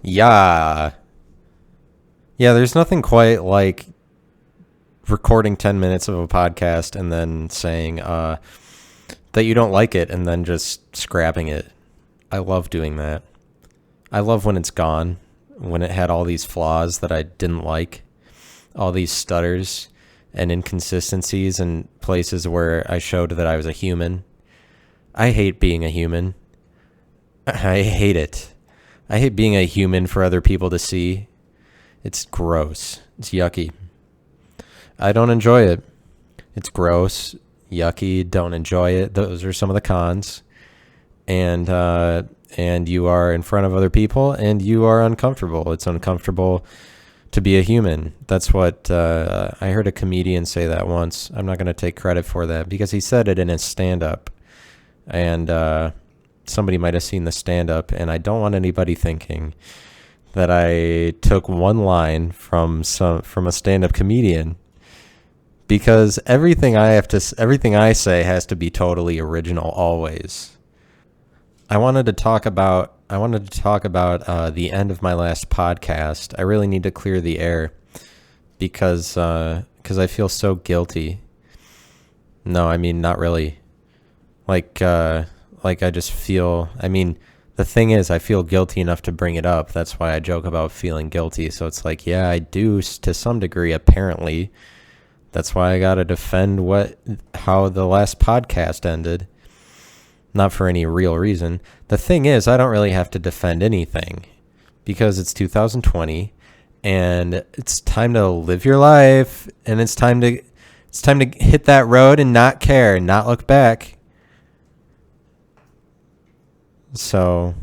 Yeah. Yeah, there's nothing quite like recording 10 minutes of a podcast and then saying that you don't like it and then just scrapping it. I love doing that. I love when it's gone, when it had all these flaws that I didn't like, all these stutters and inconsistencies and places where I showed that I was a human. I hate being a human. I hate it. I hate being a human for other people to see. It's gross. It's yucky. I don't enjoy it. It's gross, yucky, don't enjoy it. Those are some of the cons. And you are in front of other people and you are uncomfortable. It's uncomfortable to be a human. That's what I heard a comedian say that once. I'm not going to take credit for that because he said it in his stand-up. And somebody might have seen the stand-up, and I don't want anybody thinking that I took one line from a stand-up comedian, because everything I say has to be totally original always. I wanted to talk about the end of my last podcast. I really need to clear the air because I feel so guilty. No, I mean not really. Like I just feel, I mean, the thing is, I feel guilty enough to bring it up. That's why I joke about feeling guilty. So it's like, yeah, I do to some degree, apparently. That's why I got to defend how the last podcast ended. Not for any real reason. The thing is, I don't really have to defend anything because it's 2020 and it's time to live your life, and it's time to hit that road and not care and not look back. So,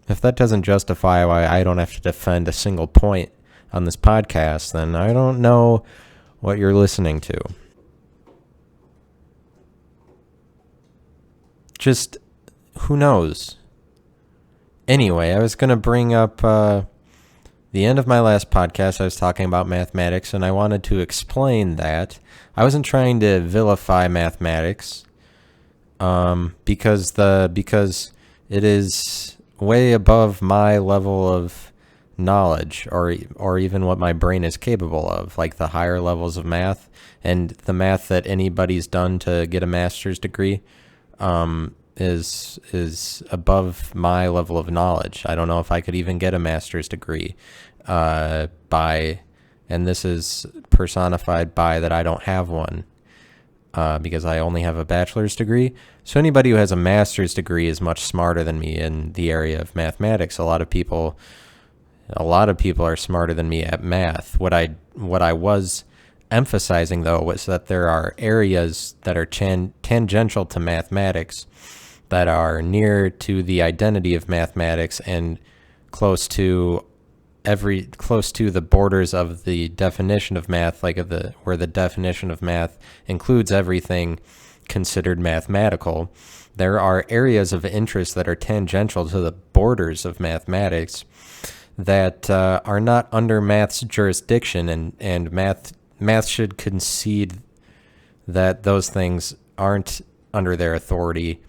if that doesn't justify why I don't have to defend a single point on this podcast, then I don't know what you're listening to. Just, who knows? Anyway, I was going to bring up the end of my last podcast. I was talking about mathematics, and I wanted to explain that. I wasn't trying to vilify mathematics because it is way above my level of knowledge or even what my brain is capable of, like the higher levels of math and the math that anybody's done to get a master's degree is above my level of knowledge. I don't know if I could even get a master's degree and this is personified by that I don't have one. Because I only have a bachelor's degree. So anybody who has a master's degree is much smarter than me in the area of mathematics. A lot of people are smarter than me at math. What I was emphasizing, though, was that there are areas that are tangential to mathematics that are near to the identity of mathematics and close to the borders of the definition of math, where the definition of math includes everything considered mathematical. There are areas of interest that are tangential to the borders of mathematics that are not under math's jurisdiction, and math should concede that those things aren't under their authority.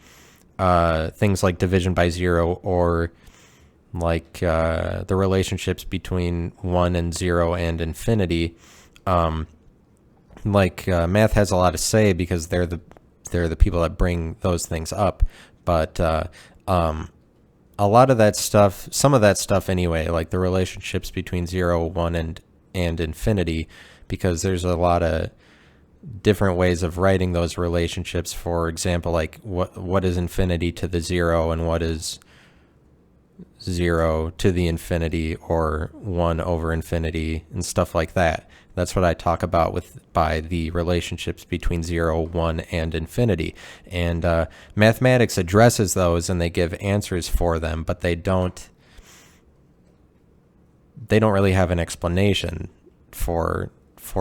Things like division by zero or like the relationships between 1 and 0 and infinity. Math has a lot to say because they're the people that bring those things up. But a lot of that stuff, some of that stuff anyway, like the relationships between 0, 1, and infinity, because there's a lot of different ways of writing those relationships. For example, like what is infinity to the 0 and what is 0 to the infinity or 1 over infinity and stuff like that. That's what I talk about by the relationships between 0, 1, and infinity. And mathematics addresses those and they give answers for them, but they don't really have an explanation for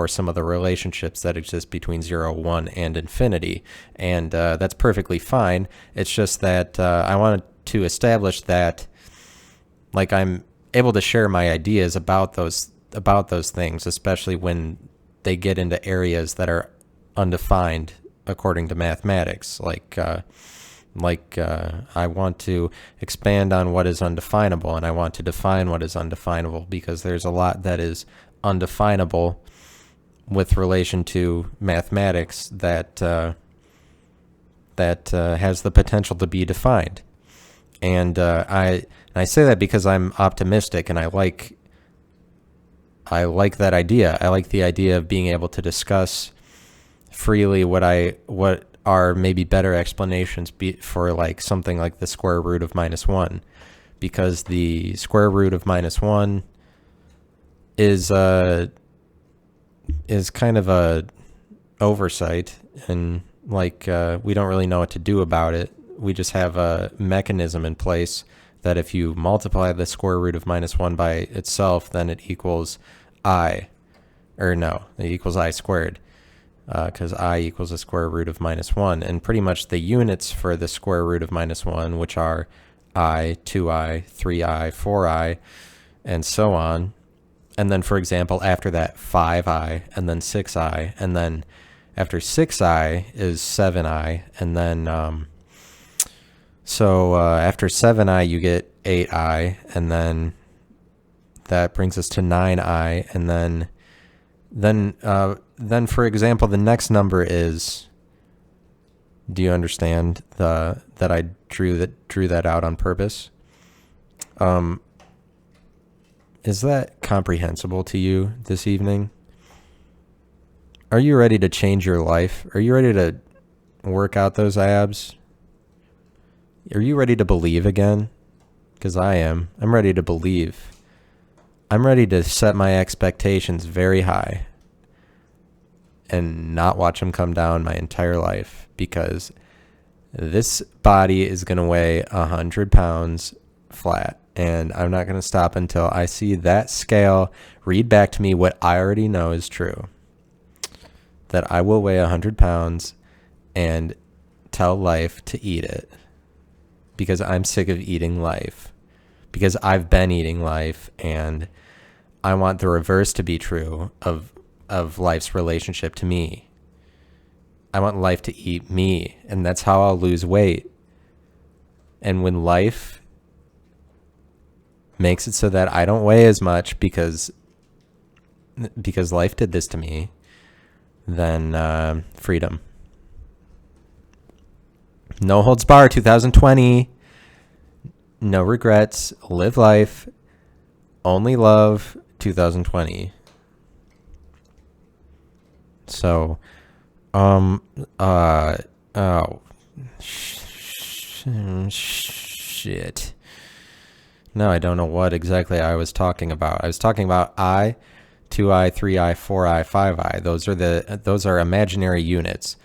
some of the relationships that exist between 0, 1, and infinity. And that's perfectly fine. It's just that I wanted to establish that like I'm able to share my ideas about those things, especially when they get into areas that are undefined according to mathematics. Like Like, I want to expand on what is undefinable, and I want to define what is undefinable, because there's a lot that is undefinable with relation to mathematics that has the potential to be defined. And I say that because I'm optimistic, and I like that idea. I like the idea of being able to discuss freely what are maybe better explanations for like something like the square root of -1, because the square root of -1 is kind of a oversight, and like we don't really know what to do about it. We just have a mechanism in place that if you multiply the square root of -1 by itself, then it equals it equals I squared, because I equals the square root of -1. And pretty much the units for the square root of -1, which are I, 2I, 3I, 4I, and so on. And then, for example, after that, 5I, and then 6I, and then after 6I is 7I, and then after 7I you get 8I, and then that brings us to 9I, and then for example, the next number is, do you understand that I drew that out on purpose? Is that comprehensible to you this evening? Are you ready to change your life? Are you ready to work out those abs? Are you ready to believe again? Because I am. I'm ready to believe. I'm ready to set my expectations very high and not watch them come down my entire life, because this body is going to weigh 100 pounds flat, and I'm not going to stop until I see that scale read back to me what I already know is true, that I will weigh 100 pounds and tell life to eat it, because I'm sick of eating life, because I've been eating life, and I want the reverse to be true of life's relationship to me. I want life to eat me, and that's how I'll lose weight. And when life makes it so that I don't weigh as much because life did this to me, then freedom. No holds barred 2020. No regrets. Live life. Only love 2020. So, shit. No, I don't know what exactly I was talking about. I was talking about I, 2I, 3I, 4I, 5I. Those are imaginary units.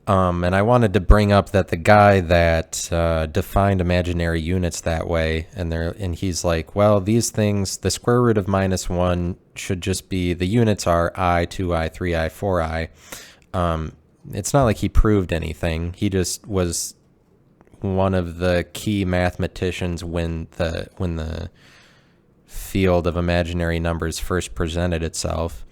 And I wanted to bring up that the guy that defined imaginary units that way, and he's like, well, these things, the square root of -1 should just be, the units are I, 2I, 3I, 4I. It's not like he proved anything. He just was one of the key mathematicians when the field of imaginary numbers first presented itself.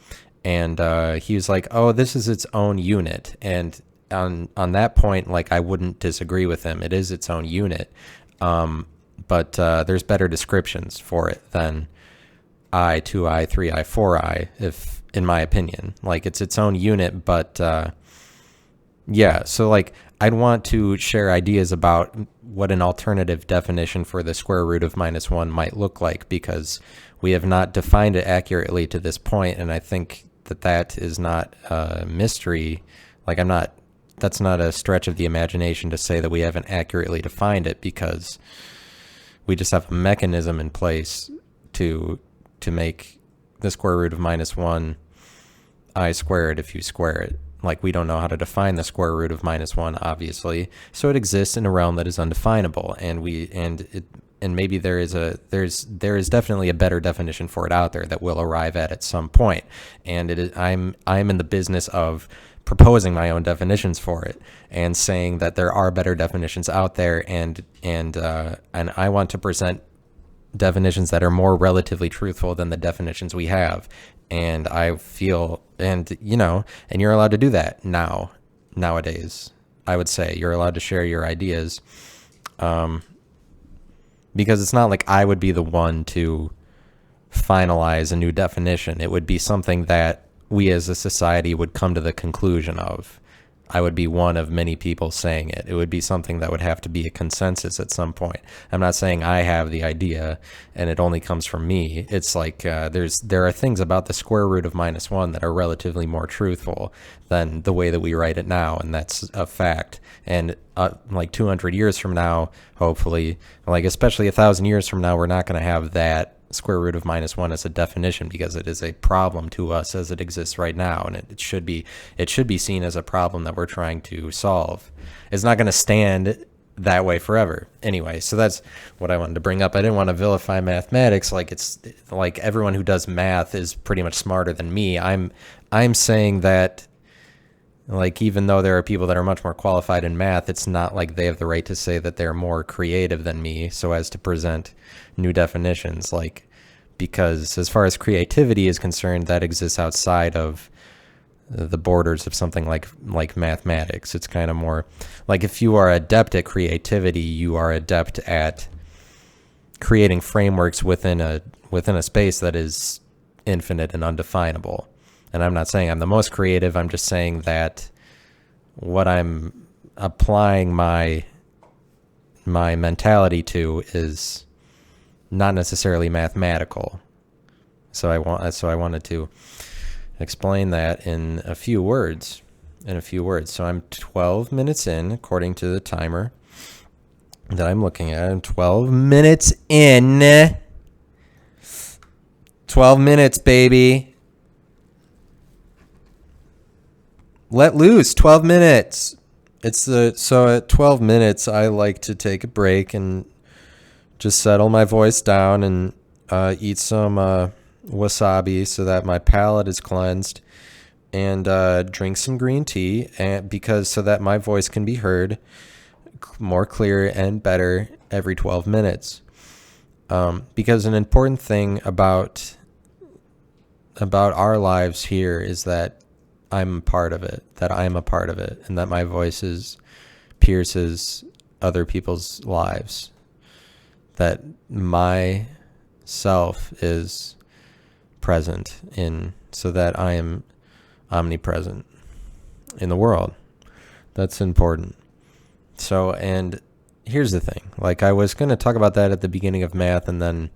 And he was like, oh, this is its own unit. And on that point, like, I wouldn't disagree with him. It is its own unit. But there's better descriptions for it than I, 2I, 3I, 4I, in my opinion. Like, it's its own unit, but yeah, so like, I'd want to share ideas about what an alternative definition for the square root of -1 might look like, because we have not defined it accurately to this point, and I think that is not a mystery. Like, that's not a stretch of the imagination to say that we haven't accurately defined it, because we just have a mechanism in place to make the square root of -1 I squared if you square it. Like, we don't know how to define the square root of -1, obviously, so it exists in a realm that is undefinable, and maybe there is definitely a better definition for it out there that we'll arrive at some point. And I'm in the business of proposing my own definitions for it and saying that there are better definitions out there, and I want to present definitions that are more relatively truthful than the definitions we have. And I feel, and you're allowed to do that nowadays. I would say. You're allowed to share your ideas. Because it's not like I would be the one to finalize a new definition. It would be something that we as a society would come to the conclusion of. I would be one of many people saying it. It would be something that would have to be a consensus at some point. I'm not saying I have the idea and it only comes from me. It's like there are things about the square root of -1 that are relatively more truthful than the way that we write it now, and that's a fact. And like 200 years from now, hopefully, like especially 1,000 years from now, we're not going to have that square root of -1 as a definition, because it is a problem to us as it exists right now, and it should be seen as a problem that we're trying to solve. It's not going to stand that way forever. Anyway, so that's what I wanted to bring up. I didn't want to vilify mathematics like it's like everyone who does math is pretty much smarter than me. I'm saying that, like, even though there are people that are much more qualified in math, it's not like they have the right to say that they're more creative than me so as to present new definitions. Like, because as far as creativity is concerned, that exists outside of the borders of something like mathematics. It's kind of more like, if you are adept at creativity, you are adept at creating frameworks within a space that is infinite and undefinable. And I'm not saying I'm the most creative. I'm just saying that what I'm applying my mentality to is not necessarily mathematical. So I wanted to explain that in a few words. So I'm 12 minutes in, according to the timer that I'm looking at. I'm 12 minutes in. 12 minutes, baby. Let loose, 12 minutes. So at 12 minutes, I like to take a break and just settle my voice down and eat some wasabi so that my palate is cleansed, and drink some green tea, and so that my voice can be heard more clear and better every 12 minutes. Because an important thing about our lives here is that I'm a part of it, and that my voice pierces other people's lives, that my self is present so that I am omnipresent in the world. That's important. So, and here's the thing, like, I was going to talk about that at the beginning of math, and then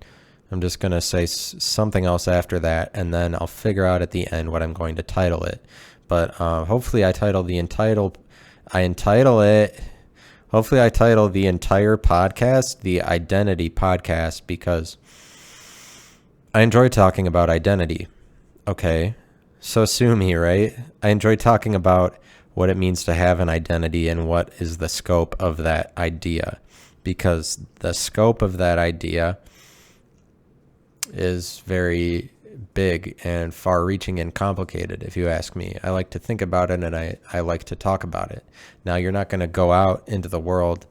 I'm just going to say something else after that, and then I'll figure out at the end what I'm going to title it. But hopefully I title the entire podcast the Identity Podcast, because I enjoy talking about identity. Okay, so sue me, right? I enjoy talking about what it means to have an identity and what is the scope of that idea, because the scope of that idea is very big and far-reaching and complicated, if you ask me. I like to think about it, and I like to talk about it. Now, you're not going to go out into the world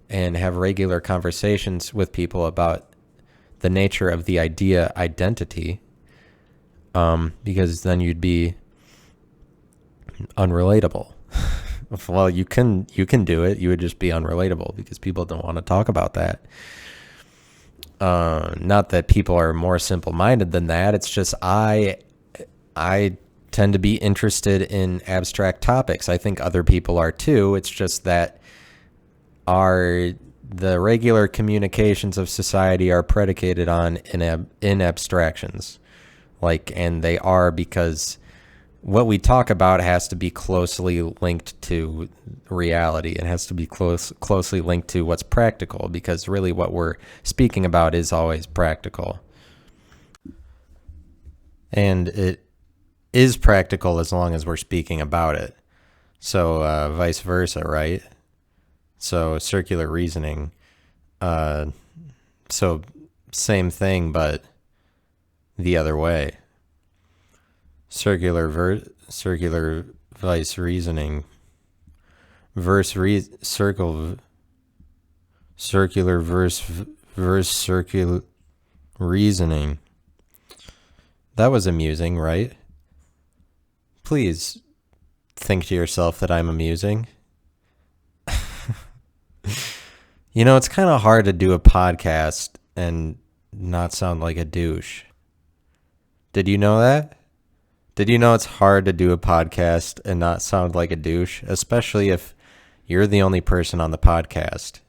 and have regular conversations with people about the nature of the idea identity, because then you'd be unrelatable. Well, you can do it. You would just be unrelatable because people don't want to talk about that. Not that people are more simple-minded than that. It's just I tend to be interested in abstract topics. I think other people are too. It's just that the regular communications of society are predicated on in abstractions, and they are because what we talk about has to be closely linked to reality. It has to be closely linked to what's practical, because really what we're speaking about is always practical. And it is practical as long as we're speaking about it. So vice versa, right? So circular reasoning. So same thing, but the other way. Circular vice reasoning. Circular verse circular reasoning. That was amusing, right? Please think to yourself that I'm amusing. You know, it's kind of hard to do a podcast and not sound like a douche. Did you know that? Did you know it's hard to do a podcast and not sound like a douche, especially if you're the only person on the podcast?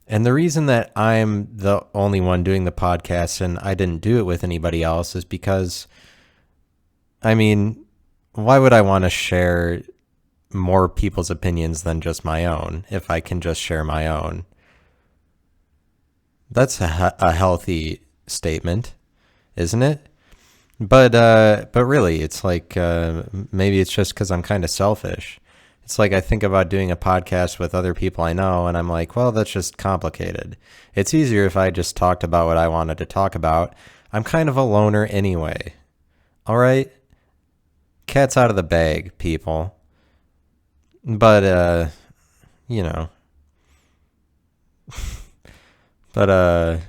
And the reason that I'm the only one doing the podcast and I didn't do it with anybody else is because, I mean, why would I want to share more people's opinions than just my own if I can just share my own? That's a healthy statement, isn't it? But really, it's like maybe it's just because I'm kind of selfish. It's like I think about doing a podcast with other people I know, and I'm like, well, that's just complicated. It's easier if I just talked about what I wanted to talk about. I'm kind of a loner anyway. All right? Cat's out of the bag, people. But, you know. But,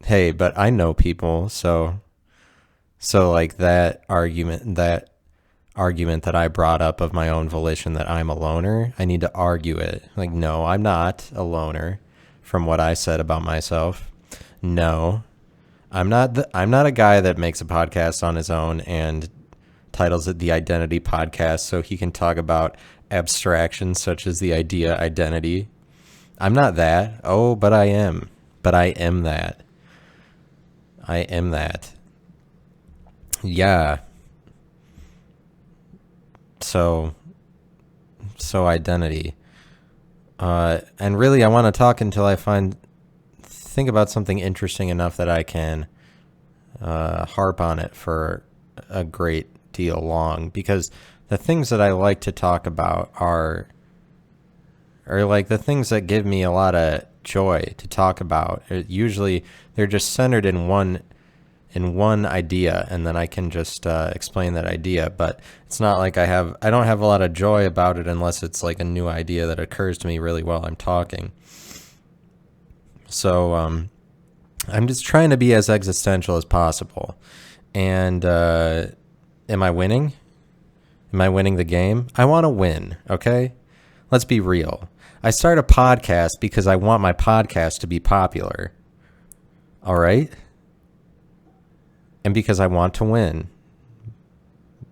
hey, but I know people, so like that argument that I brought up of my own volition that I'm a loner, I need to argue it. Like, no, I'm not a loner from what I said about myself. No, I'm not a guy that makes a podcast on his own and titles it the Identity Podcast so he can talk about abstractions such as the idea identity. I'm not that. Oh, but I am. But I am that. I am that. Yeah. So identity. And really, I want to talk until I think about something interesting enough that I can harp on it for a great deal long. Because the things that I like to talk about are like the things that give me a lot of joy to talk about. Usually, they're just centered in one idea, and then I can just explain that idea. But it's not like I don't have a lot of joy about it unless it's like a new idea that occurs to me really while I'm talking. So I'm just trying to be as existential as possible. And am I winning? Am I winning the game? I want to win, okay? Let's be real. I start a podcast because I want my podcast to be popular. All right? And because I want to win.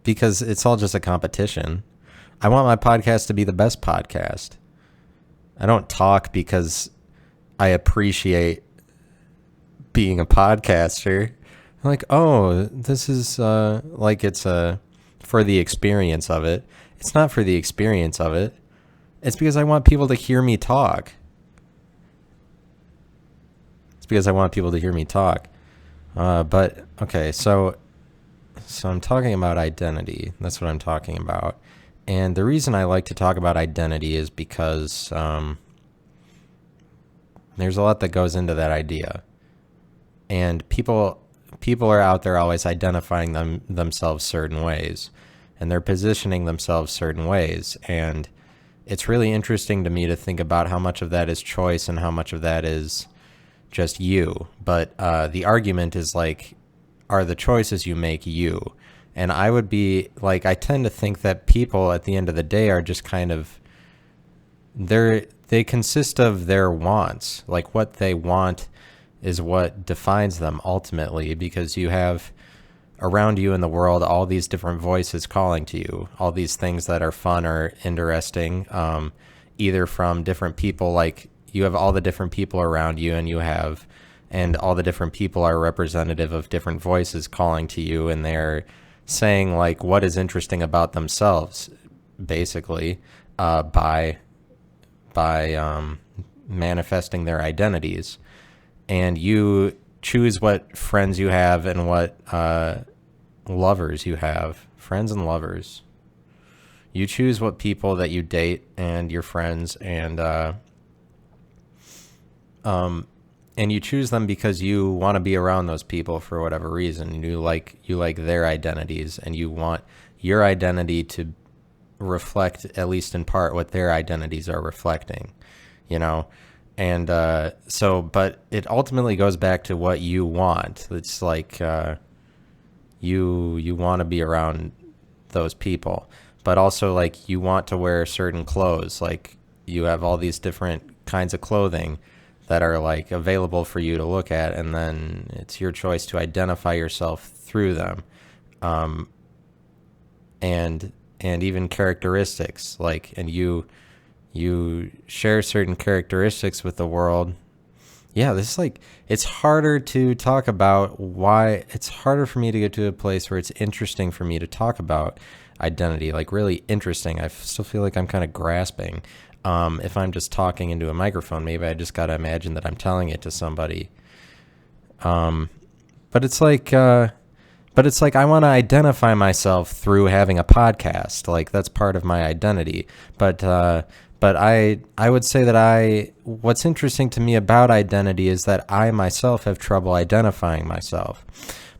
Because it's all just a competition. I want my podcast to be the best podcast. I don't talk because I appreciate being a podcaster. I'm like, oh, this is like it's for the experience of it. It's not for the experience of it. It's because I want people to hear me talk. It's because I want people to hear me talk. But okay, so I'm talking about identity. That's what I'm talking about. And the reason I like to talk about identity is because there's a lot that goes into that idea. And people are out there always identifying themselves certain ways, and they're positioning themselves certain ways. And it's really interesting to me to think about how much of that is choice and how much of that is just you. But the argument is like, are the choices you make you? And I would be like, I tend to think that people at the end of the day are just kind of, they consist of their wants. Like what they want is what defines them ultimately, because you have around you in the world all these different voices calling to you, all these things that are fun or interesting, either from different people. Like you have all the different people around you, and all the different people are representative of different voices calling to you, and they're saying like what is interesting about themselves, basically, by manifesting their identities. And you choose what friends you have and what lovers you have. Friends and lovers. You choose what people that you date and your friends, and you choose them because you want to be around those people for whatever reason. You like their identities, and you want your identity to reflect, at least in part, what their identities are reflecting, you know? And but it ultimately goes back to what you want. It's like you want to be around those people, but also like you want to wear certain clothes. Like you have all these different kinds of clothing that are like available for you to look at, and then it's your choice to identify yourself through them. Um, and even characteristics, like, and you share certain characteristics with the world. Yeah, this is like, it's harder to talk about why, it's harder for me to get to a place where it's interesting for me to talk about identity, like really interesting. I still feel like I'm kind of grasping. If I'm just talking into a microphone, maybe I just got to imagine that I'm telling it to somebody. But it's like, I want to identify myself through having a podcast. Like, that's part of my identity. But I would say that what's interesting to me about identity is that I myself have trouble identifying myself.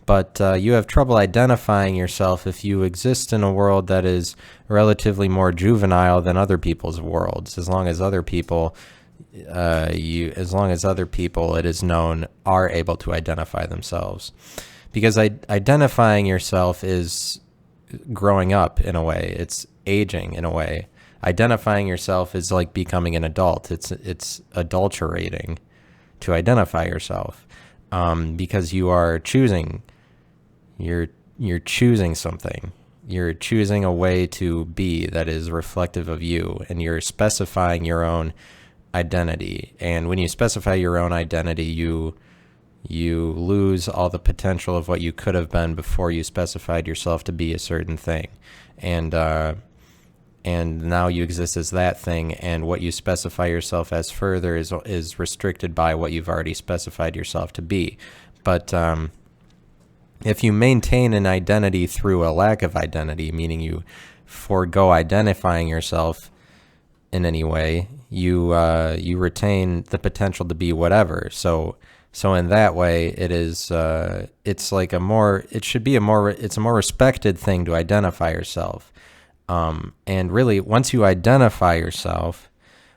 But you have trouble identifying yourself if you exist in a world that is relatively more juvenile than other people's worlds. As long as other people, it is known, are able to identify themselves. Because identifying yourself is growing up in a way. It's aging in a way. Identifying yourself is like becoming an adult. It's adulterating to identify yourself, because you are choosing. You're choosing something. You're choosing a way to be that is reflective of you, and you're specifying your own identity. And when you specify your own identity, you lose all the potential of what you could have been before you specified yourself to be a certain thing. And now you exist as that thing, and what you specify yourself as further is restricted by what you've already specified yourself to be. But if you maintain an identity through a lack of identity, meaning you forego identifying yourself in any way, you retain the potential to be whatever. So in that way, it's a more respected thing to identify yourself. And really, once you identify yourself,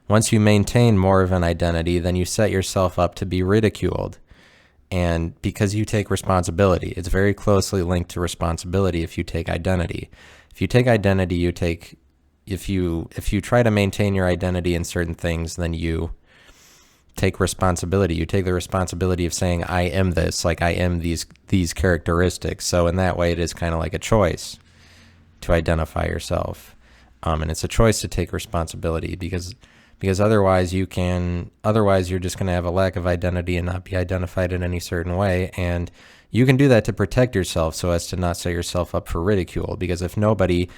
once you maintain more of an identity, then you set yourself up to be ridiculed. And because you take responsibility, it's very closely linked to responsibility. If you take identity, if you try to maintain your identity in certain things, then you take responsibility. You take the responsibility of saying, I am this, like I am these characteristics. So in that way, it is kind of like a choice to identify yourself. And it's a choice to take responsibility, because otherwise you're just going to have a lack of identity and not be identified in any certain way. And you can do that to protect yourself so as to not set yourself up for ridicule, because if nobody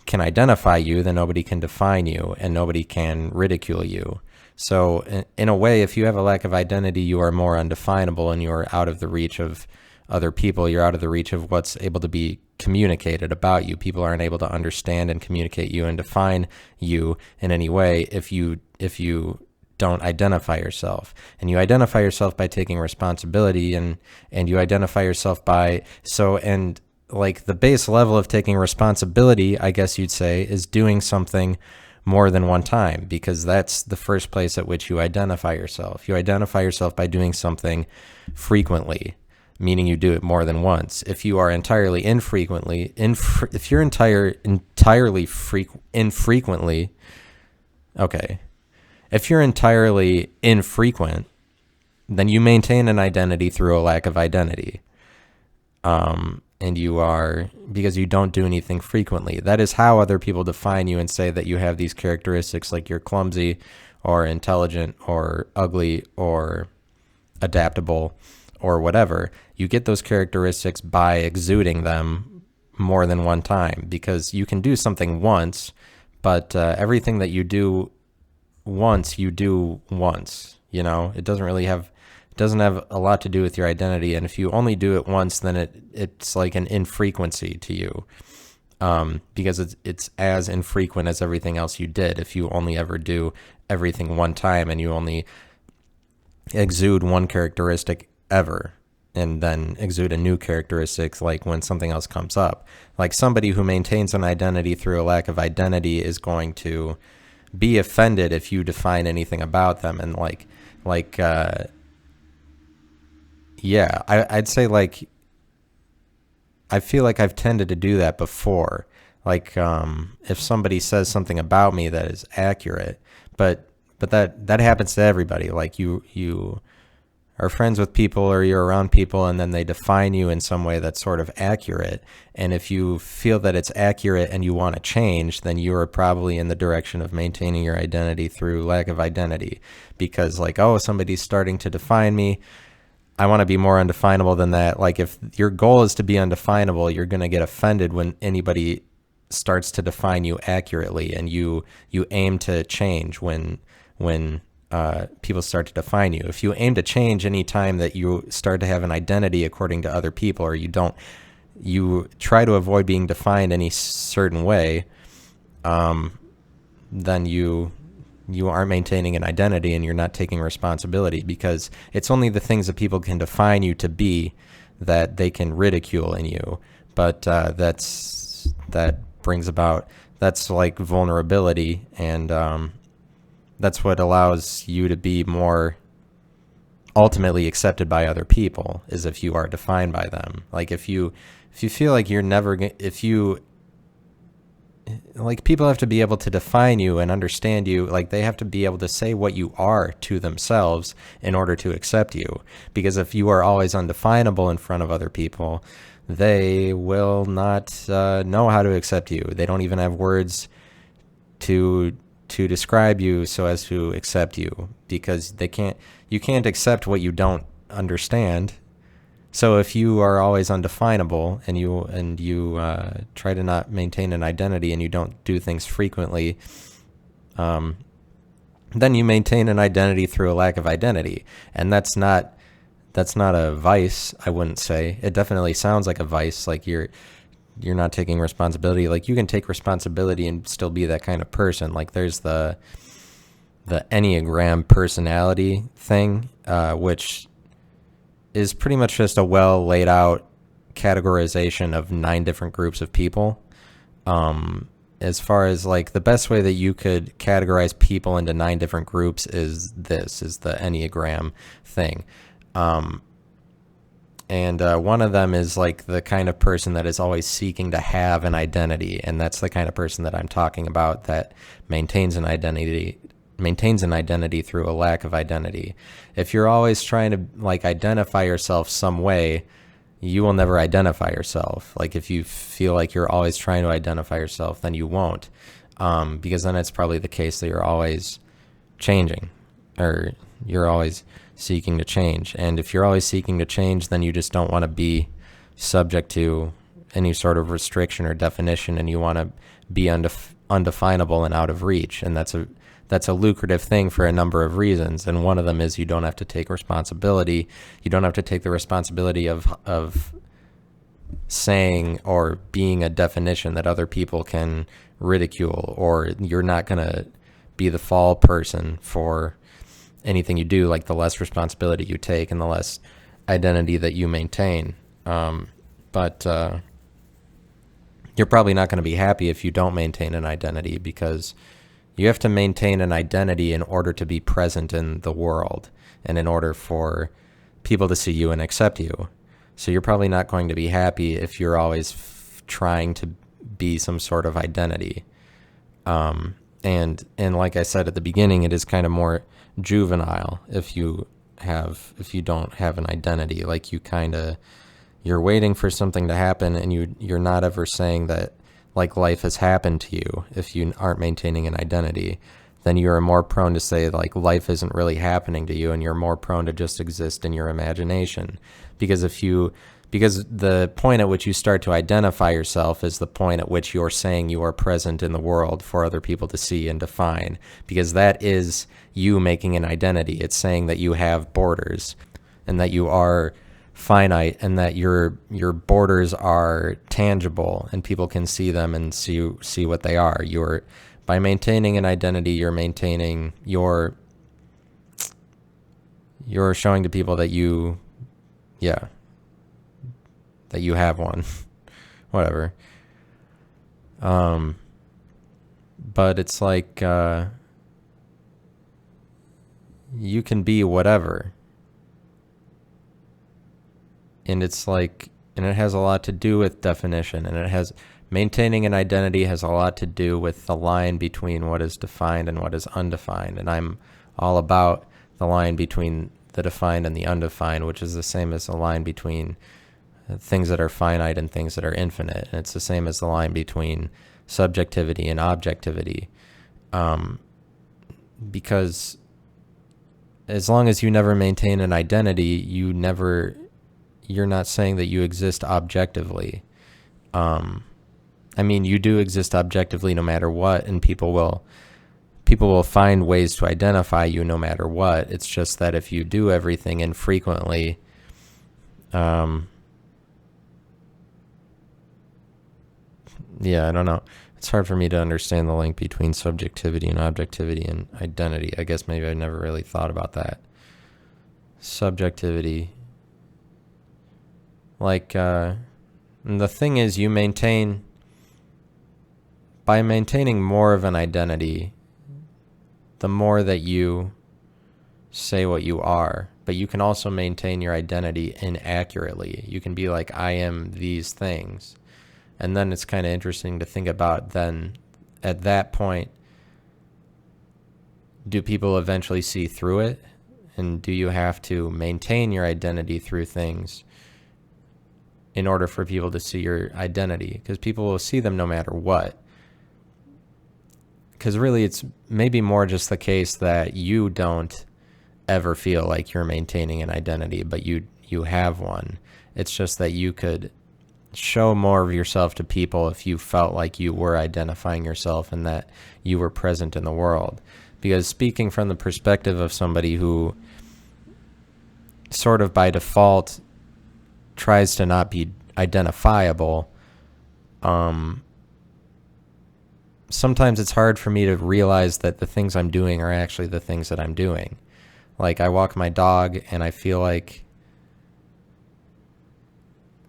can identify you, then nobody can define you and nobody can ridicule you. So in a way, if you have a lack of identity, you are more undefinable and you are out of the reach of other people. You're out of the reach of what's able to be communicated about you. People aren't able to understand and communicate you and define you in any way if you don't identify yourself. And you identify yourself by taking responsibility, and you identify yourself like the base level of taking responsibility, I guess you'd say, is doing something more than one time, because that's the first place at which you identify yourself. You identify yourself by doing something frequently, meaning you do it more than once. If you are entirely infrequently, if you're entirely infrequent, then you maintain an identity through a lack of identity. And because you don't do anything frequently. That is how other people define you and say that you have these characteristics, like you're clumsy or intelligent or ugly or adaptable or whatever. You get those characteristics by exuding them more than one time, because you can do something once, but everything that you do once, you do once. It doesn't have a lot to do with your identity. And if you only do it once, then it's like an infrequency to you, because it's as infrequent as everything else you did. If you only ever do everything one time and you only exude one characteristic ever, and then exude a new characteristic like when something else comes up. Like somebody who maintains an identity through a lack of identity is going to be offended if you define anything about them. And I'd say, like, I feel like I've tended to do that before. Like, if somebody says something about me that is accurate, but that happens to everybody. Like you are friends with people or you're around people and then they define you in some way that's sort of accurate. And if you feel that it's accurate and you want to change, then you are probably in the direction of maintaining your identity through lack of identity. Because like, oh, somebody's starting to define me, I want to be more undefinable than that. Like if your goal is to be undefinable, you're going to get offended when anybody starts to define you accurately, and you aim to change when people start to define you. If you aim to change any time that you start to have an identity according to other people, or you try to avoid being defined any certain way, then you aren't maintaining an identity and you're not taking responsibility, because it's only the things that people can define you to be that they can ridicule in you. But that's like vulnerability, and that's what allows you to be more ultimately accepted by other people, is if you are defined by them. Like if you feel like you're never like, people have to be able to define you and understand you. Like they have to be able to say what you are to themselves in order to accept you. Because if you are always undefinable in front of other people, they will not know how to accept you. They don't even have words to describe you so as to accept you, because you can't accept what you don't understand. So if you are always undefinable and you try to not maintain an identity and you don't do things frequently, then you maintain an identity through a lack of identity. And that's not a vice, I wouldn't say. It definitely sounds like a vice, like you're not taking responsibility. Like you can take responsibility and still be that kind of person. Like there's the Enneagram personality thing, which is pretty much just a well laid out categorization of 9 different groups of people. As far as like the best way that you could categorize people into 9 different groups is the Enneagram thing. And one of them is like the kind of person that is always seeking to have an identity. And that's the kind of person that I'm talking about, that maintains an identity through a lack of identity. If you're always trying to like identify yourself some way, you will never identify yourself. Like if you feel like you're always trying to identify yourself, then you won't, because then it's probably the case that you're always changing, or you're always seeking to change. And if you're always seeking to change, then you just don't want to be subject to any sort of restriction or definition, and you want to be undefinable and out of reach. And that's a lucrative thing for a number of reasons. And one of them is you don't have to take responsibility. You don't have to take the responsibility of saying or being a definition that other people can ridicule, or you're not going to be the fall person for anything you do. Like the less responsibility you take and the less identity that you maintain. But you're probably not going to be happy if you don't maintain an identity, because you have to maintain an identity in order to be present in the world and in order for people to see you and accept you. So you're probably not going to be happy if you're always trying to be some sort of identity. And like I said at the beginning, it is kind of more juvenile if you don't have an identity. Like you're waiting for something to happen, and you're not ever saying that like life has happened to you. If you aren't maintaining an identity, then you are more prone to say like life isn't really happening to you, and you're more prone to just exist in your imagination. Because the point at which you start to identify yourself is the point at which you're saying you are present in the world for other people to see and define, because that is you making an identity. It's saying that you have borders and that you are finite, and that your borders are tangible and people can see them and see what they are. By maintaining an identity, you're showing to people that you have one. Whatever. But it's like you can be whatever. And it's like and it has a lot to do with definition, and maintaining an identity has a lot to do with the line between what is defined and what is undefined. And I'm all about the line between the defined and the undefined, which is the same as the line between things that are finite and things that are infinite. And it's the same as the line between subjectivity and objectivity. Because as long as you never maintain an identity, you're not saying that you exist objectively. I mean, you do exist objectively no matter what, and people will find ways to identify you no matter what. It's just that if you do everything infrequently, yeah, I don't know. It's hard for me to understand the link between subjectivity and objectivity and identity. I guess maybe I never really thought about that. Subjectivity. Like, the thing is, by maintaining more of an identity, the more that you say what you are, but you can also maintain your identity inaccurately. You can be like, I am these things. And then it's kind of interesting to think about then, at that point, do people eventually see through it? And do you have to maintain your identity through things in order for people to see your identity? Because people will see them no matter what. Because really it's maybe more just the case that you don't ever feel like you're maintaining an identity, but you have one. It's just that you could show more of yourself to people if you felt like you were identifying yourself and that you were present in the world. Because speaking from the perspective of somebody who sort of by default tries to not be identifiable, sometimes it's hard for me to realize that the things I'm doing are actually the things that I'm doing. Like, I walk my dog and I feel like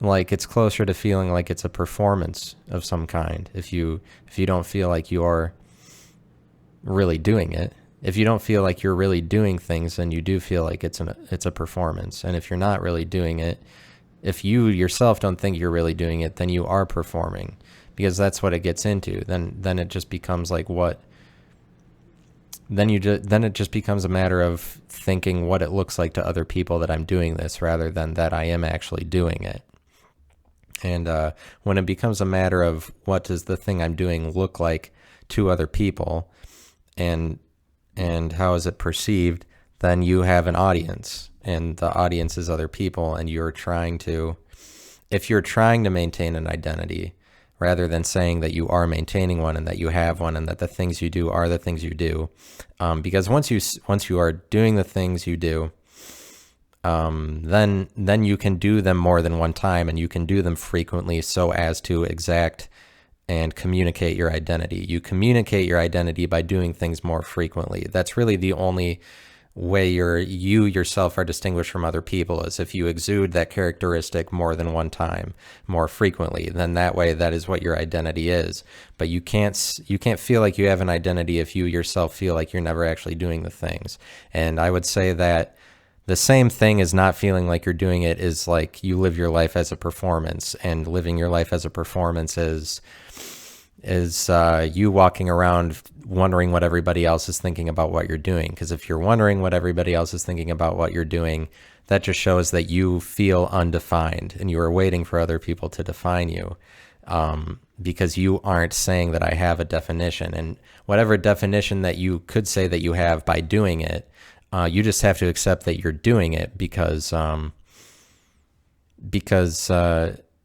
it's closer to feeling like it's a performance of some kind. If you don't feel like you're really doing it, if you don't feel like you're really doing things, then you do feel like it's a performance. And if you're not really doing it, if you yourself don't think you're really doing it, then you are performing, because that's what it gets into. Then it just becomes like then it just becomes a matter of thinking what it looks like to other people that I'm doing this, rather than that I am actually doing it. And when it becomes a matter of what does the thing I'm doing look like to other people, and how is it perceived, then you have an audience, and the audience is other people, and if you're trying to maintain an identity, rather than saying that you are maintaining one and that you have one and that the things you do are the things you do, because once you are doing the things you do, then you can do them more than one time, and you can do them frequently so as to exact and communicate your identity. You communicate your identity by doing things more frequently. That's really the only way you yourself are distinguished from other people, is if you exude that characteristic more than one time, more frequently. Then that way, that is what your identity is. But you can't feel like you have an identity if you yourself feel like you're never actually doing the things. And I would say that the same thing as not feeling like you're doing it is like you live your life as a performance, and living your life as a performance is you walking around wondering what everybody else is thinking about what you're doing. Because if you're wondering what everybody else is thinking about what you're doing, that just shows that you feel undefined, and you are waiting for other people to define you, because you aren't saying that I have a definition. And whatever definition that you could say that you have by doing it, you just have to accept that you're doing it, because no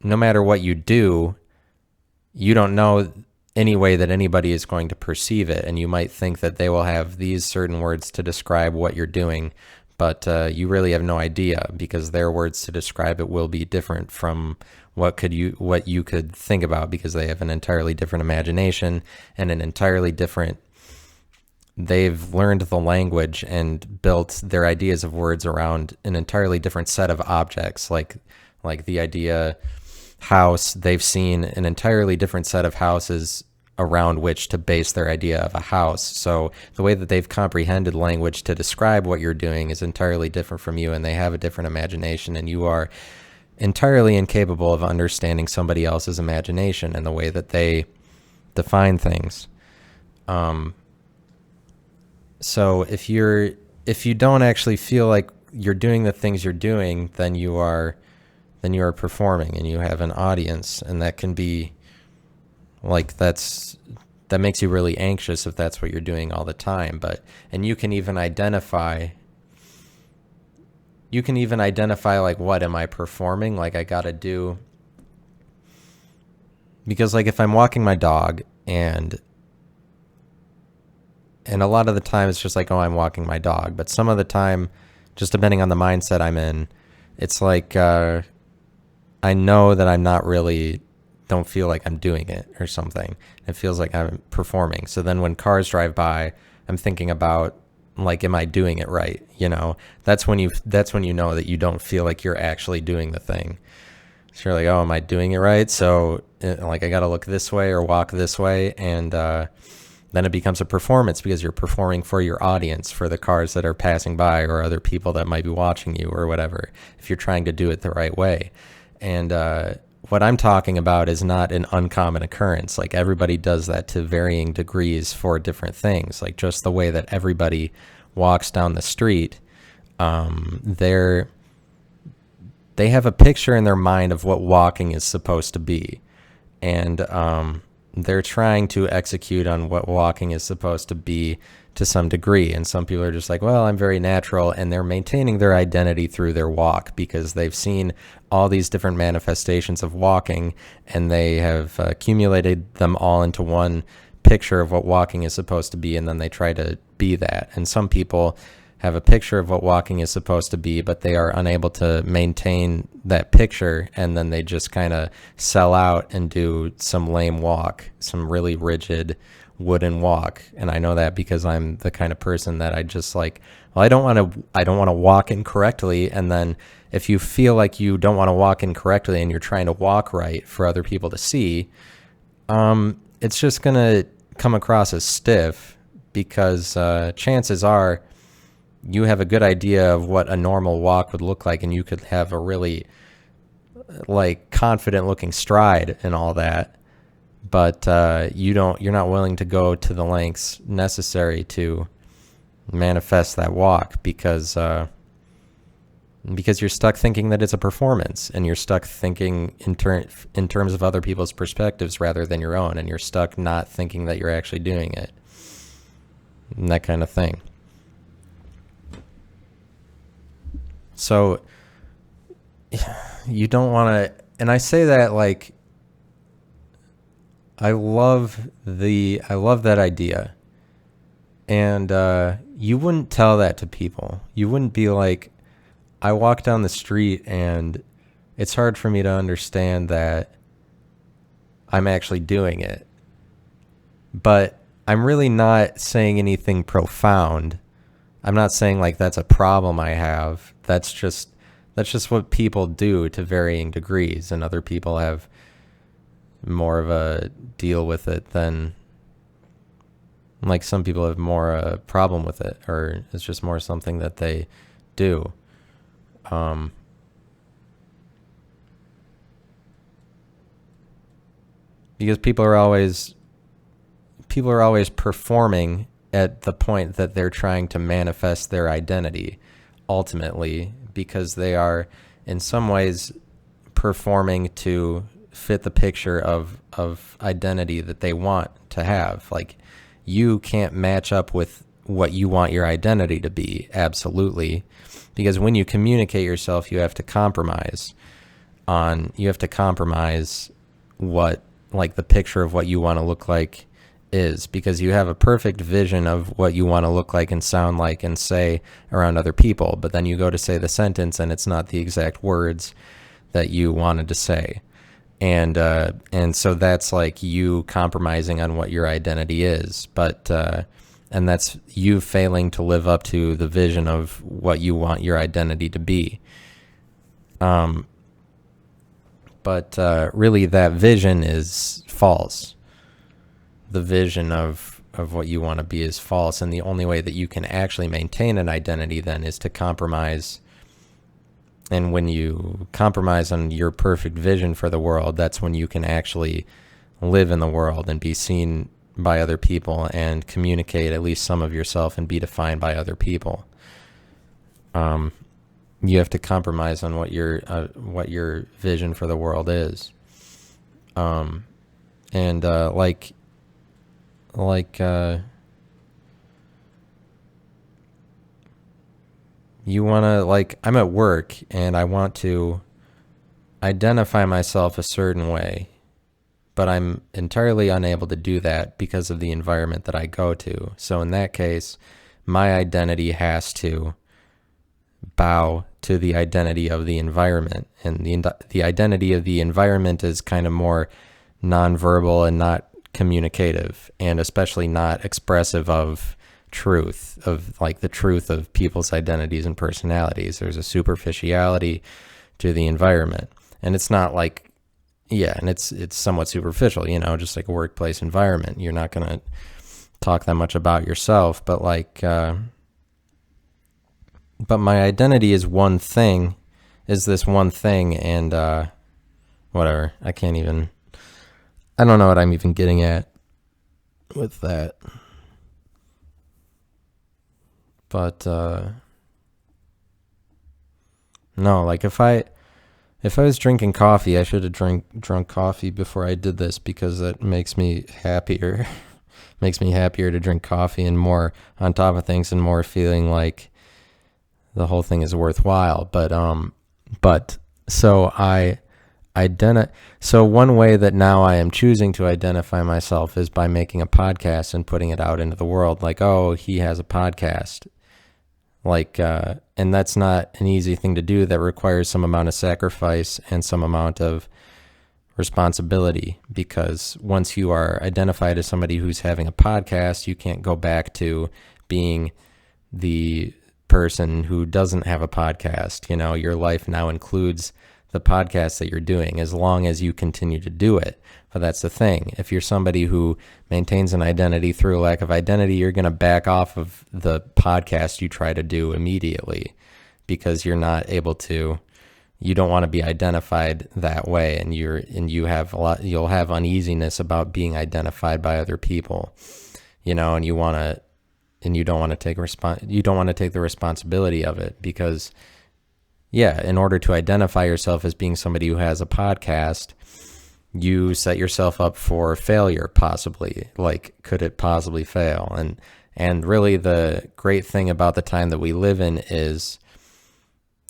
matter what you do, you don't know any way that anybody is going to perceive it. And you might think that they will have these certain words to describe what you're doing, but you really have no idea, because their words to describe it will be different from what you could think about, because they have an entirely different imagination and an entirely different. They've learned the language and built their ideas of words around an entirely different set of objects, like the idea house. They've seen an entirely different set of houses around which to base their idea of a house. So the way that they've comprehended language to describe what you're doing is entirely different from you, and they have a different imagination, and you are entirely incapable of understanding somebody else's imagination and the way that they define things. So if you don't actually feel like you're doing the things you're doing, then you are performing and you have an audience, and that can be like, that makes you really anxious if that's what you're doing all the time. And you can even identify like, what am I performing? Like, I got to do, because like if I'm walking my dog and a lot of the time it's just like, oh, I'm walking my dog. But some of the time, just depending on the mindset I'm in, it's like, I know that I'm not really, don't feel like I'm doing it or something. It feels like I'm performing. So then when cars drive by, I'm thinking about, like, am I doing it right? You know, that's when you know that you don't feel like you're actually doing the thing. So you're like, oh, am I doing it right? So like, I got to look this way or walk this way. And, then it becomes a performance, because you're performing for your audience, for the cars that are passing by or other people that might be watching you or whatever, if you're trying to do it the right way. And what I'm talking about is not an uncommon occurrence. Like, everybody does that to varying degrees for different things. Like, just the way that everybody walks down the street, they have a picture in their mind of what walking is supposed to be. And they're trying to execute on what walking is supposed to be to some degree. And some people are just like, well, I'm very natural, and they're maintaining their identity through their walk, because they've seen all these different manifestations of walking, and they have accumulated them all into one picture of what walking is supposed to be, and then they try to be that. And some people have a picture of what walking is supposed to be, but they are unable to maintain that picture, and then they just kind of sell out and do some lame walk, some really rigid wooden walk. And I know that because I'm the kind of person that I just like, well, I don't want to walk incorrectly. And then if you feel like you don't want to walk incorrectly and you're trying to walk right for other people to see, it's just going to come across as stiff, because chances are you have a good idea of what a normal walk would look like, and you could have a really like confident looking stride and all that, but you're not willing to go to the lengths necessary to manifest that walk, because you're stuck thinking that it's a performance, and you're stuck thinking in terms of other people's perspectives rather than your own, and you're stuck not thinking that you're actually doing it, and that kind of thing. So you don't want to, and I say that like, I love that idea. And you wouldn't tell that to people. You wouldn't be like, I walk down the street and it's hard for me to understand that I'm actually doing it. But I'm really not saying anything profound. I'm not saying like that's a problem I have. That's just what people do to varying degrees, and other people have more of a deal with it than, like, some people have more a problem with it, or it's just more something that they do. Because people are always performing at the point that they're trying to manifest their identity, ultimately, because they are in some ways performing to fit the picture of identity that they want to have. Like, you can't match up with what you want your identity to be, absolutely, because when you communicate yourself, you have to compromise what, like, the picture of what you want to look like is, because you have a perfect vision of what you want to look like and sound like and say around other people, but then you go to say the sentence and it's not the exact words that you wanted to say. And so that's like you compromising on what your identity is, but and that's you failing to live up to the vision of what you want your identity to be. But really that vision is false. The vision of what you want to be is false, and the only way that you can actually maintain an identity then is to compromise And when you compromise on your perfect vision for the world, that's when you can actually live in the world and be seen by other people and communicate at least some of yourself and be defined by other people. You have to compromise on what your vision for the world is. You want to, like, I'm at work and I want to identify myself a certain way, but I'm entirely unable to do that because of the environment that I go to. So in that case, my identity has to bow to the identity of the environment. And the identity of the environment is kind of more nonverbal and not communicative, and especially not expressive of truth, of like the truth of people's identities and personalities. There's a superficiality to the environment, and it's not like, and it's somewhat superficial, just like a workplace environment. You're not going to talk that much about yourself, but but my identity is this one thing, and whatever. I don't know what I'm even getting at with that. But no, like if I was drinking coffee, I should have drunk coffee before I did this, because it makes me happier. Makes me happier to drink coffee and more on top of things and more feeling like the whole thing is worthwhile. So one way that now I am choosing to identify myself is by making a podcast and putting it out into the world. Like, oh, he has a podcast. And that's not an easy thing to do. That requires some amount of sacrifice and some amount of responsibility, because once you are identified as somebody who's having a podcast, you can't go back to being the person who doesn't have a podcast. Your life now includes the podcast that you're doing, as long as you continue to do it. But that's the thing. If you're somebody who maintains an identity through a lack of identity, you're going to back off of the podcast you try to do immediately, because you're not able to, you don't want to be identified that way. And you'll have uneasiness about being identified by other people, and you don't want to take the responsibility of it, because in order to identify yourself as being somebody who has a podcast, you set yourself up for failure, possibly. Like, could it possibly fail? And really the great thing about the time that we live in is,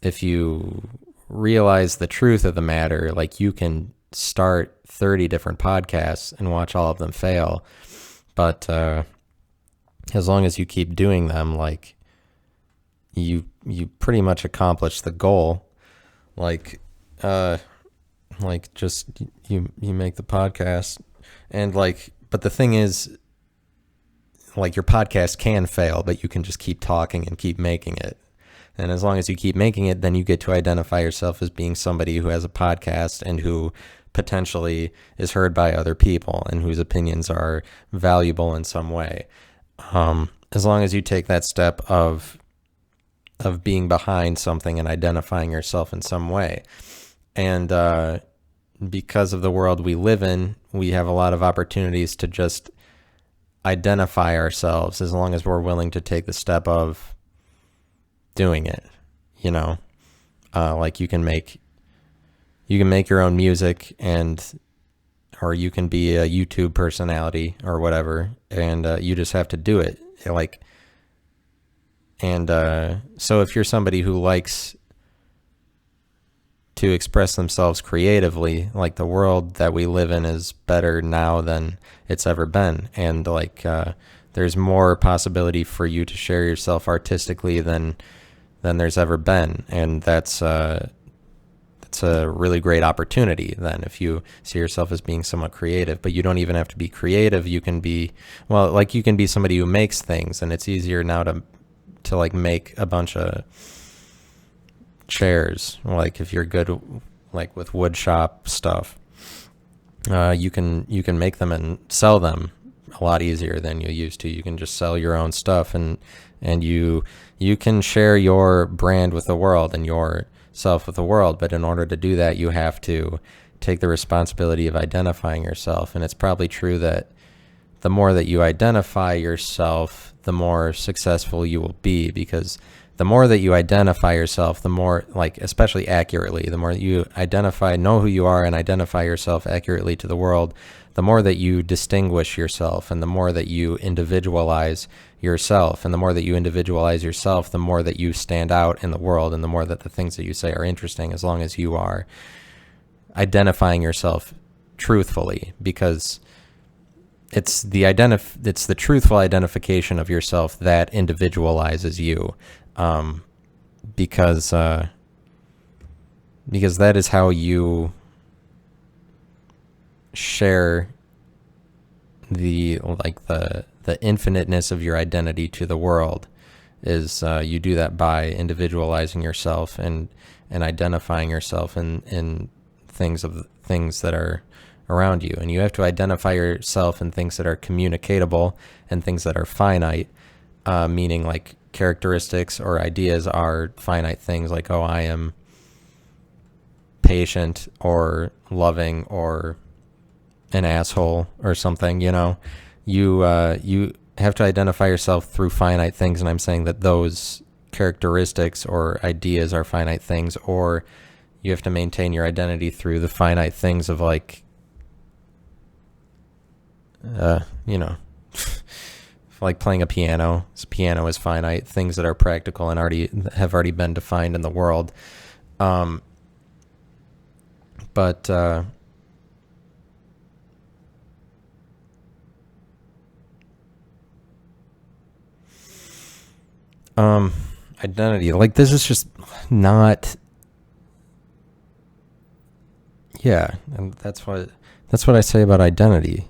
if you realize the truth of the matter, like, you can start 30 different podcasts and watch all of them fail. But as long as you keep doing them, like, you pretty much accomplish the goal. Just you make the podcast, and but the thing is, your podcast can fail, but you can just keep talking and keep making it. And as long as you keep making it, then you get to identify yourself as being somebody who has a podcast and who potentially is heard by other people and whose opinions are valuable in some way. As long as you take that step of being behind something and identifying yourself in some way. And because of the world we live in, we have a lot of opportunities to just identify ourselves, as long as we're willing to take the step of doing it. Like, you can make your own music, or you can be a YouTube personality or whatever, and you just have to do it. So if you're somebody who likes to express themselves creatively, like, the world that we live in is better now than it's ever been. And there's more possibility for you to share yourself artistically than there's ever been. And that's a really great opportunity then, if you see yourself as being somewhat creative. But you don't even have to be creative. You can be, you can be somebody who makes things, and it's easier now to make a bunch of chairs. Like, if you're good with wood shop stuff, you can make them and sell them a lot easier than you used to. You can just sell your own stuff, and you can share your brand with the world and your yourself with the world. But in order to do that, you have to take the responsibility of identifying yourself. And it's probably true that the more that you identify yourself, the more successful you will be, because the more that you identify yourself, the more, like, especially accurately, the more you know who you are and identify yourself accurately to the world, the more that you distinguish yourself, and the more that you individualize yourself, and the more that you individualize yourself, the more that you stand out in the world, and the more that the things that you say are interesting, as long as you are identifying yourself truthfully, because it's the truthful identification of yourself that individualizes you, because that is how you share the infiniteness of your identity to the world. Is you do that by individualizing yourself and identifying yourself in things that are around you. And you have to identify yourself in things that are communicatable and things that are finite, meaning like characteristics or ideas are finite things, like, oh, I am patient or loving or an asshole or something. You have to identify yourself through finite things, and I'm saying that those characteristics or ideas are finite things, or you have to maintain your identity through the finite things of, like, like playing a piano. This piano is finite, things that are practical and have already been defined in the world. Identity, like, this is just not, and that's what I say about identity.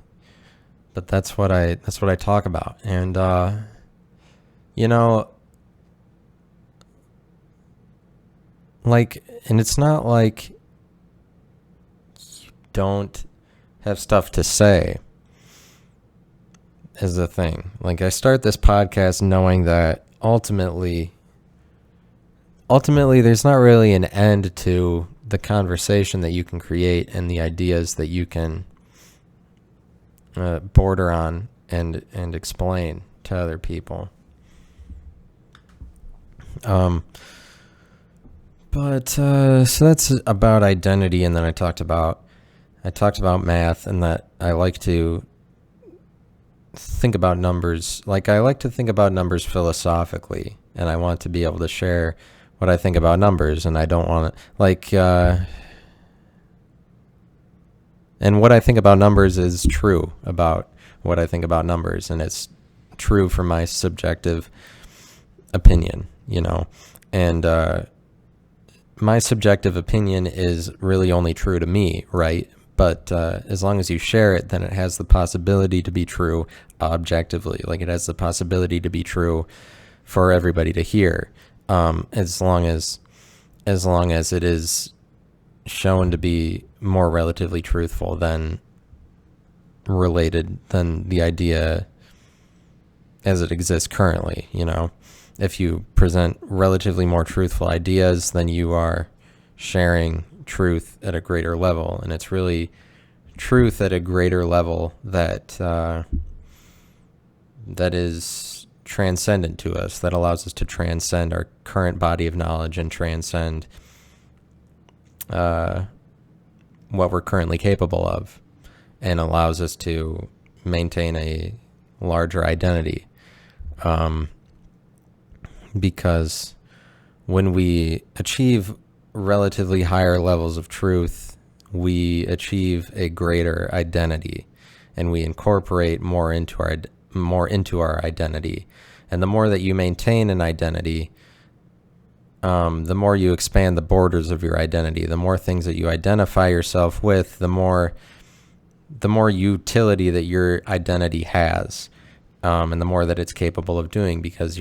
But that's what I talk about. And like, and it's not like you don't have stuff to say is the thing. Like, I start this podcast knowing that ultimately there's not really an end to the conversation that you can create and the ideas that you can border on and explain to other people. So that's about identity. And then I talked about math, and that I like to think about numbers. Like, I like to think about numbers philosophically, and I want to be able to share what I think about numbers, and I don't want to, like, and what I think about numbers is true about what I think about numbers, and it's true for my subjective opinion, and my subjective opinion is really only true to me, right? But as long as you share it, then it has the possibility to be true objectively. Like, it has the possibility to be true for everybody to hear, as long as it is shown to be more relatively truthful than the idea as it exists currently. If you present relatively more truthful ideas, then you are sharing truth at a greater level, and it's really truth at a greater level that is transcendent to us, that allows us to transcend our current body of knowledge and transcend what we're currently capable of, and allows us to maintain a larger identity. Because when we achieve relatively higher levels of truth, we achieve a greater identity, and we incorporate more into our identity. And the more that you maintain an identity, the more you expand the borders of your identity, the more things that you identify yourself with, the more utility that your identity has, and the more that it's capable of doing, because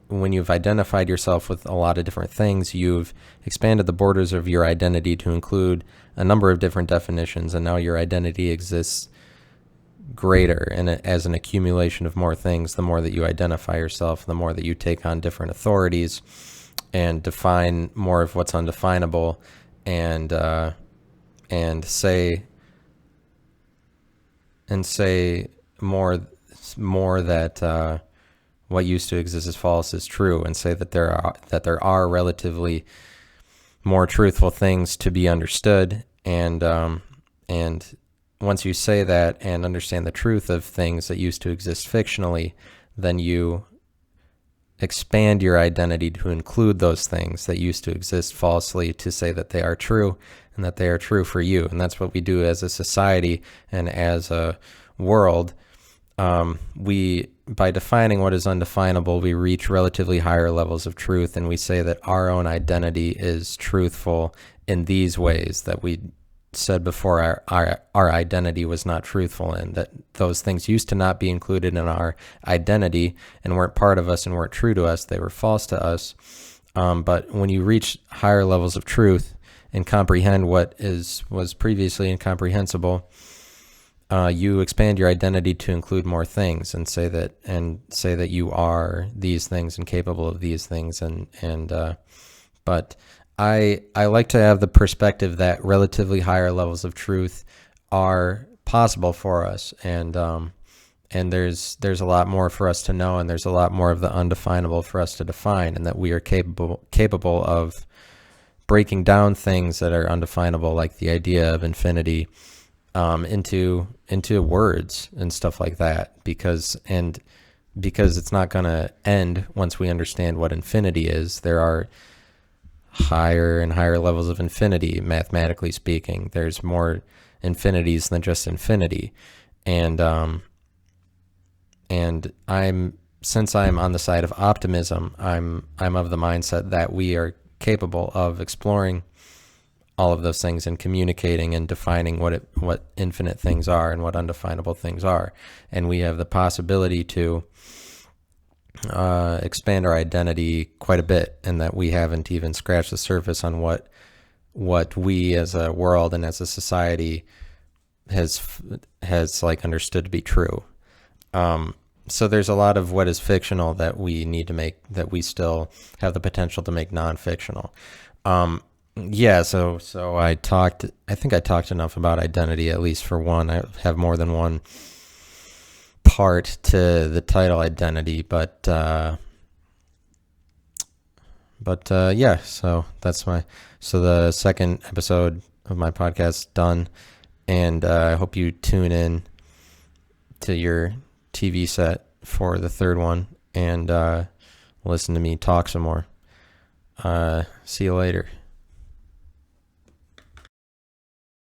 when you've identified yourself with a lot of different things, you've expanded the borders of your identity to include a number of different definitions, and now your identity exists greater, and as an accumulation of more things. The more that you identify yourself, the more that you take on different authorities, and define more of what's undefinable, and say more that what used to exist as false is true, and say that there are relatively more truthful things to be understood, and once you say that and understand the truth of things that used to exist fictionally, then you expand your identity to include those things that used to exist falsely, to say that they are true and that they are true for you. And that's what we do as a society and as a world. By defining what is undefinable, we reach relatively higher levels of truth, and we say that our own identity is truthful in these ways that we said before our identity was not truthful, and that those things used to not be included in our identity and weren't part of us and weren't true to us. They were false to us. But when you reach higher levels of truth and comprehend what was previously incomprehensible, you expand your identity to include more things, and say that you are these things and capable of these things. But I like to have the perspective that relatively higher levels of truth are possible for us, and there's a lot more for us to know, and there's a lot more of the undefinable for us to define, and that we are capable of breaking down things that are undefinable, like the idea of infinity, into words and stuff like that, because it's not going to end once we understand what infinity is. There are higher and higher levels of infinity, mathematically speaking. There's more infinities than just infinity, and since I'm on the side of optimism, I'm of the mindset that we are capable of exploring all of those things and communicating and defining what infinite things are and what undefinable things are, and we have the possibility to expand our identity quite a bit, and that we haven't even scratched the surface on what we as a world and as a society has like understood to be true. So there's a lot of what is fictional that we need to make, that we still have the potential to make non-fictional. Yeah, so I think I talked enough about identity, at least for one. I have more than one part to the title identity, but yeah, so the second episode of my podcast done, and I hope you tune in to your TV set for the third one, and listen to me talk some more. See you later.